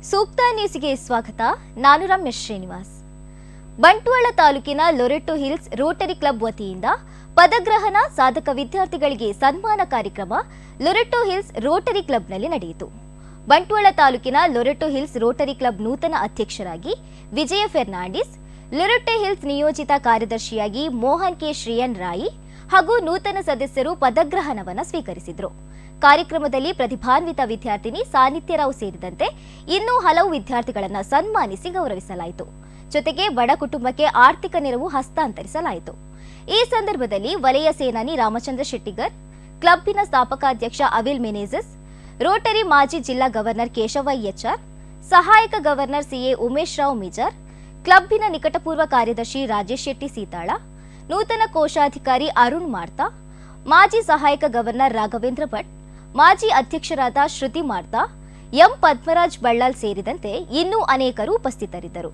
ಸೂಕ್ತ ನ್ಯೂಸ್ಗೆ ಸ್ವಾಗತ. ನಾನು ರಮೇಶ್ ಶ್ರೀನಿವಾಸ್. ಬಂಟ್ವಾಳ ತಾಲೂಕಿನ ಲೊರೆಟೊ ಹಿಲ್ಸ್ ರೋಟರಿ ಕ್ಲಬ್ ವತಿಯಿಂದ ಪದಗ್ರಹಣ ಸಾಧಕ ವಿದ್ಯಾರ್ಥಿಗಳಿಗೆ ಸನ್ಮಾನ ಕಾರ್ಯಕ್ರಮ ಲೊರೆಟೊ ಹಿಲ್ಸ್ ರೋಟರಿ ಕ್ಲಬ್ನಲ್ಲಿ ನಡೆಯಿತು. ಬಂಟ್ವಾಳ ತಾಲೂಕಿನ ಲೊರೆಟೊ ಹಿಲ್ಸ್ ರೋಟರಿ ಕ್ಲಬ್ ನೂತನ ಅಧ್ಯಕ್ಷರಾಗಿ ವಿಜಯ ಫೆರ್ನಾಂಡಿಸ್, ಲೊರೆಟೊ ಹಿಲ್ಸ್ ನಿಯೋಜಿತ ಕಾರ್ಯದರ್ಶಿಯಾಗಿ ಮೋಹನ್ ಕೆ ಶ್ರೀಯನ್ ರಾಯಿ ಹಾಗೂ ನೂತನ ಸದಸ್ಯರು ಪದಗ್ರಹಣವನ್ನು ಸ್ವೀಕರಿಸಿದರು. ಕಾರ್ಯಕ್ರಮದಲ್ಲಿ ಪ್ರತಿಭಾನ್ವಿತ ವಿದ್ಯಾರ್ಥಿನಿ ಸಾನಿಧ್ಯರಾವ್ ಸೇರಿದಂತೆ ಇನ್ನೂ ಹಲವು ವಿದ್ಯಾರ್ಥಿಗಳನ್ನು ಸನ್ಮಾನಿಸಿ ಗೌರವಿಸಲಾಯಿತು. ಜೊತೆಗೆ ಬಡ ಕುಟುಂಬಕ್ಕೆ ಆರ್ಥಿಕ ನೆರವು ಹಸ್ತಾಂತರಿಸಲಾಯಿತು. ಈ ಸಂದರ್ಭದಲ್ಲಿ ವಲಯ ಸೇನಾನಿ ರಾಮಚಂದ್ರ ಶೆಟ್ಟಿಗರ್, ಕ್ಲಬ್ಬಿನ ಸ್ಥಾಪಕಾಧ್ಯಕ್ಷ ಅವಿಲ್ ಮೆನೇಜಸ್, ರೋಟರಿ ಮಾಜಿ ಜಿಲ್ಲಾ ಗವರ್ನರ್ ಕೇಶವ ಎಚ್ಆರ್, ಸಹಾಯಕ governor CA Umesh Rao measure, ಕ್ಲಬ್ಬಿನ ನಿಕಟಪೂರ್ವ ಕಾರ್ಯದರ್ಶಿ ರಾಜೇಶ್ ಶೆಟ್ಟಿ ಸೀತಾಳ, ನೂತನ ಕೋಶಾಧಿಕಾರಿ ಅರುಣ್ ಮಾರ್ತಾ, ಮಾಜಿ ಸಹಾಯಕ ಗವರ್ನರ್ ರಾಘವೇಂದ್ರ ಭಟ್, ಮಾಜಿ ಅಧ್ಯಕ್ಷರಾದ ಶ್ರುತಿ ಮಾರ್ತಾ, ಎಂ ಪದ್ಮರಾಜ್ ಬಳ್ಳಾಲ್ ಸೇರಿದಂತೆ ಇನ್ನೂ ಅನೇಕರು ಉಪಸ್ಥಿತರಿದ್ದರು.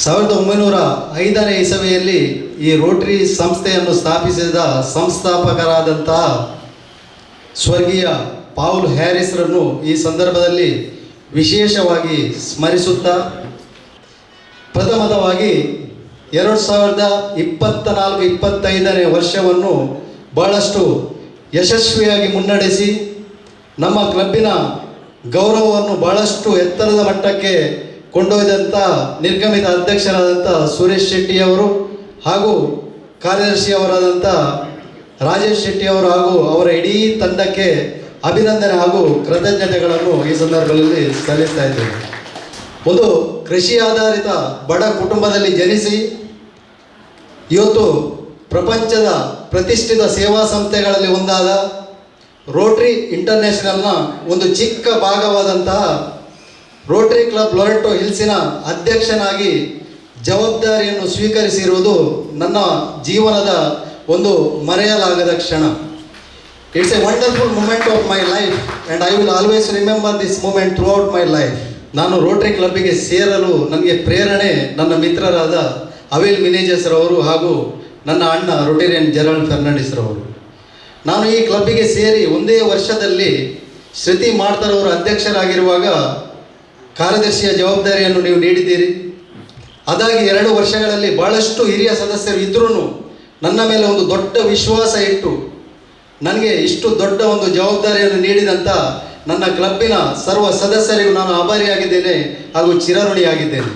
ಸಾವಿರದ 1905ನೇ ಇಸವಿಯಲ್ಲಿ ಈ ರೋಟರಿ ಸಂಸ್ಥೆಯನ್ನು ಸ್ಥಾಪಿಸಿದ ಸಂಸ್ಥಾಪಕರಾದಂತಹ ಸ್ವರ್ಗೀಯ ಪೌಲ್ ಹ್ಯಾರಿಸ್ರನ್ನು ಈ ಸಂದರ್ಭದಲ್ಲಿ ವಿಶೇಷವಾಗಿ ಸ್ಮರಿಸುತ್ತಾ, ಪ್ರಥಮವಾಗಿ 2024-25ನೇ ವರ್ಷವನ್ನು ಬಹಳಷ್ಟು ಯಶಸ್ವಿಯಾಗಿ ಮುನ್ನಡೆಸಿ ನಮ್ಮ ಕ್ಲಬ್ಬಿನ ಗೌರವವನ್ನು ಬಹಳಷ್ಟು ಎತ್ತರದ ಮಟ್ಟಕ್ಕೆ ಕೊಂಡೊಯ್ದಂಥ ನಿರ್ಗಮಿತ ಅಧ್ಯಕ್ಷರಾದಂಥ ಸುರೇಶ್ ಶೆಟ್ಟಿಯವರು ಹಾಗೂ ಕಾರ್ಯದರ್ಶಿಯವರಾದಂಥ ರಾಜೇಶ್ ಶೆಟ್ಟಿಯವರು ಹಾಗೂ ಅವರ ಇಡೀ ತಂಡಕ್ಕೆ ಅಭಿನಂದನೆ ಹಾಗೂ ಕೃತಜ್ಞತೆಗಳನ್ನು ಈ ಸಂದರ್ಭದಲ್ಲಿ ಸಲ್ಲಿಸ್ತಾ ಇದ್ದೇವೆ. ಒಂದು ಕೃಷಿ ಆಧಾರಿತ ಬಡ ಕುಟುಂಬದಲ್ಲಿ ಜನಿಸಿ ಇವತ್ತು ಪ್ರಪಂಚದ ಪ್ರತಿಷ್ಠಿತ ಸೇವಾ ಸಂಸ್ಥೆಗಳಲ್ಲಿ ಒಂದಾದ ರೋಟರಿ ಇಂಟರ್ನ್ಯಾಷನಲ್ನ ಒಂದು ಚಿಕ್ಕ ಭಾಗವಾದಂತಹ ರೋಟರಿ ಕ್ಲಬ್ ಲೊರೆಟೊ ಹಿಲ್ಸಿನ ಅಧ್ಯಕ್ಷನಾಗಿ ಜವಾಬ್ದಾರಿಯನ್ನು ಸ್ವೀಕರಿಸಿರುವುದು ನನ್ನ ಜೀವನದ ಒಂದು ಮರೆಯಲಾಗದ ಕ್ಷಣ. It's a wonderful moment of my life and I will always remember this moment throughout my life. ನಾನು ರೋಟರಿ ಕ್ಲಬ್ಬಿಗೆ ಸೇರಲು ನನಗೆ ಪ್ರೇರಣೆ ನನ್ನ ಮಿತ್ರರಾದ ಅವಿಲ್ ಮಿನೇಜಸ್ ರವರು ಹಾಗೂ ನನ್ನ ಅಣ್ಣ ರೋಟೇರಿಯನ್ ಜನರಲ್ ಫೆರ್ನಾಂಡಿಸ್ ರವರು. ನಾನು ಈ ಕ್ಲಬ್ಬಿಗೆ ಸೇರಿ ಒಂದೇ ವರ್ಷದಲ್ಲಿ ಶ್ರುತಿ ಮಾರ್ತಾರವರು ಅಧ್ಯಕ್ಷರಾಗಿರುವಾಗ ಕಾರ್ಯದರ್ಶಿಯ ಜವಾಬ್ದಾರಿಯನ್ನು ನೀವು ನೀಡಿದ್ದೀರಿ. ಅದಾಗಿ 2 ವರ್ಷಗಳಲ್ಲಿ ಭಾಳಷ್ಟು ಹಿರಿಯ ಸದಸ್ಯರು ಇದ್ರೂ ನನ್ನ ಮೇಲೆ ಒಂದು ದೊಡ್ಡ ವಿಶ್ವಾಸ ಇಟ್ಟು ನನಗೆ ಇಷ್ಟು ದೊಡ್ಡ ಒಂದು ಜವಾಬ್ದಾರಿಯನ್ನು ನೀಡಿದಂಥ ನನ್ನ ಕ್ಲಬ್ಬಿನ ಸರ್ವ ಸದಸ್ಯರಿಗೂ ನಾನು ಆಭಾರಿಯಾಗಿದ್ದೇನೆ ಹಾಗೂ ಚಿರಋಣಿಯಾಗಿದ್ದೇನೆ.